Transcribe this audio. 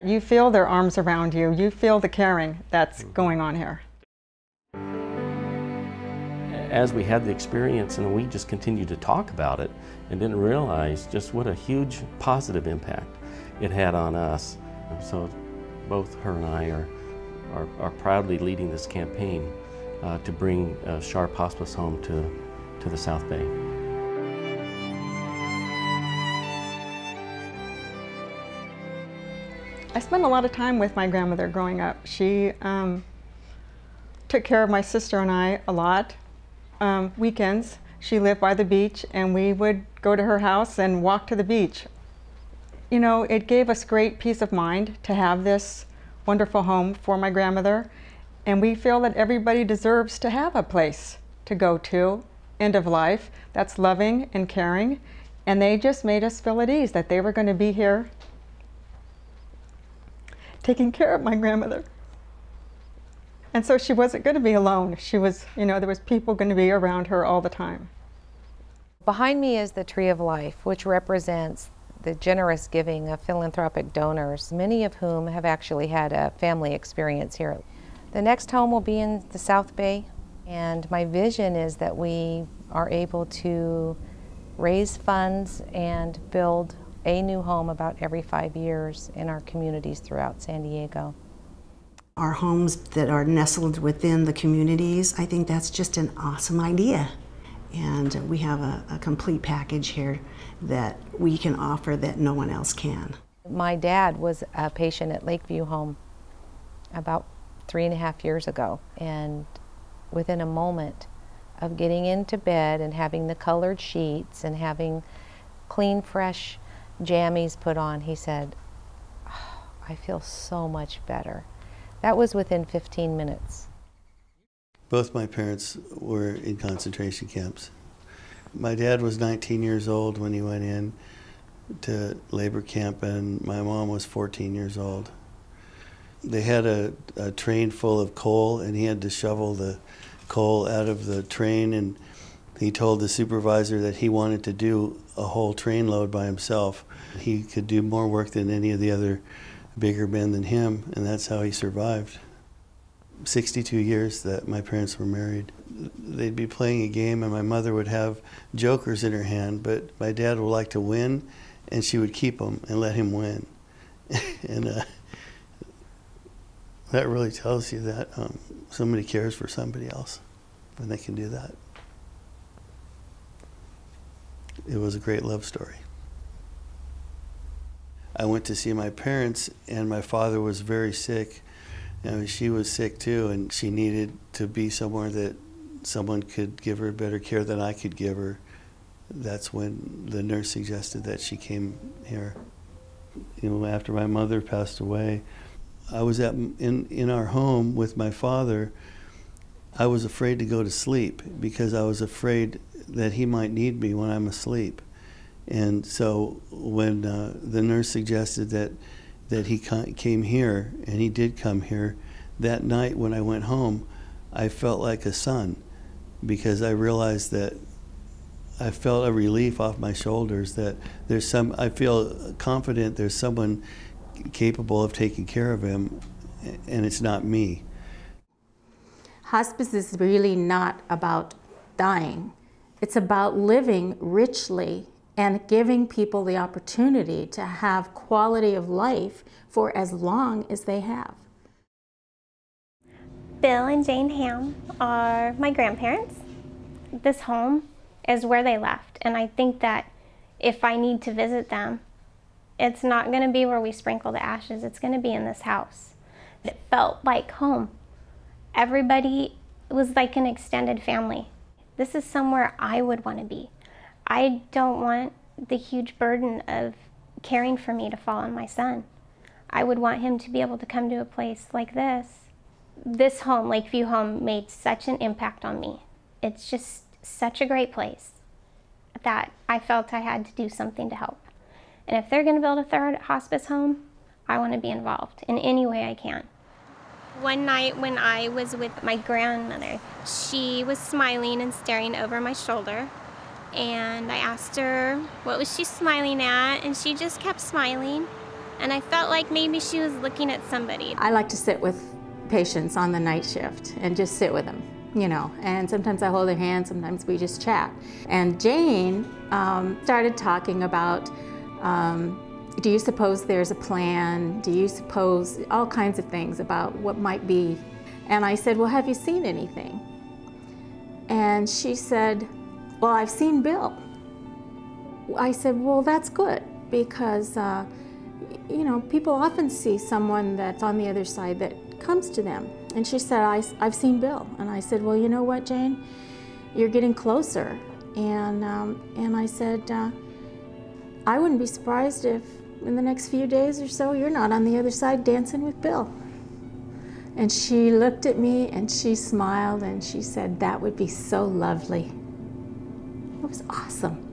You feel their arms around you. You feel the caring that's going on here. As we had the experience, and we just continued to talk about it and didn't realize just what a huge positive impact it had on us. So both her and I are proudly leading this campaign to bring Sharp Hospice home to the South Bay. I spent a lot of time with my grandmother growing up. She took care of my sister and I a lot. Weekends, she lived by the beach, and we would go to her house and walk to the beach. You know, it gave us great peace of mind to have this wonderful home for my grandmother, and we feel that everybody deserves to have a place to go to, end of life, that's loving and caring, and they just made us feel at ease that they were going to be here taking care of my grandmother. And so she wasn't going to be alone. She was, you know, there was people going to be around her all the time. Behind me is the Tree of Life, which represents the generous giving of philanthropic donors, many of whom have actually had a family experience here. The next home will be in the South Bay, and my vision is that we are able to raise funds and build a new home about every 5 years in our communities throughout San Diego. Our homes that are nestled within the communities, I think that's just an awesome idea. And we have a complete package here that we can offer that no one else can. My dad was a patient at Lakeview Home about 3.5 years ago, and within a moment of getting into bed and having the colored sheets and having clean, fresh jammies put on, he said, "Oh, I feel so much better." That was within 15 minutes. Both my parents were in concentration camps. My dad was 19 years old when he went in to labor camp, and my mom was 14 years old. They had a train full of coal, and he had to shovel the coal out of the train, and he told the supervisor that he wanted to do a whole train load by himself. He could do more work than any of the other bigger men than him, and that's how he survived. 62 years that my parents were married. They'd be playing a game, and my mother would have jokers in her hand, but my dad would like to win, and she would keep them and let him win. And that really tells you that somebody cares for somebody else when they can do that. It was a great love story. I went to see my parents, and my father was very sick. She was sick too, and she needed to be somewhere that someone could give her better care than I could give her. That's when the nurse suggested that she came here. You know, after my mother passed away, I was in our home with my father. I was afraid to go to sleep because I was afraid that he might need me when I'm asleep. And so when the nurse suggested that he came here, and he did come here, that night when I went home, I felt like a son, because I realized that I felt a relief off my shoulders, that I feel confident there's someone capable of taking care of him, and it's not me. Hospice is really not about dying. It's about living richly and giving people the opportunity to have quality of life for as long as they have. Bill and Jane Ham are my grandparents. This home is where they left, and I think that if I need to visit them, it's not going to be where we sprinkle the ashes. It's going to be in this house. It felt like home. Everybody was like an extended family. This is somewhere I would want to be. I don't want the huge burden of caring for me to fall on my son. I would want him to be able to come to a place like this. This home, Lakeview Home, made such an impact on me. It's just such a great place that I felt I had to do something to help. And if they're going to build a third hospice home, I want to be involved in any way I can. One night when I was with my grandmother, she was smiling and staring over my shoulder. And I asked her what was she smiling at, and she just kept smiling. and I felt like maybe she was looking at somebody. I like to sit with patients on the night shift and just sit with them, you know, and sometimes I hold their hand, sometimes we just chat. And Jane started talking about, do you suppose there's a plan? Do you suppose all kinds of things about what might be? And I said, well, have you seen anything? And she said, well, I've seen Bill. I said, well, that's good, because you know, people often see someone that's on the other side that comes to them. And she said, I've seen Bill. And I said, well, you know what, Jane? You're getting closer. And I said, I wouldn't be surprised if in the next few days or so you're not on the other side dancing with Bill. And she looked at me and she smiled and she said, that would be so lovely. It was awesome.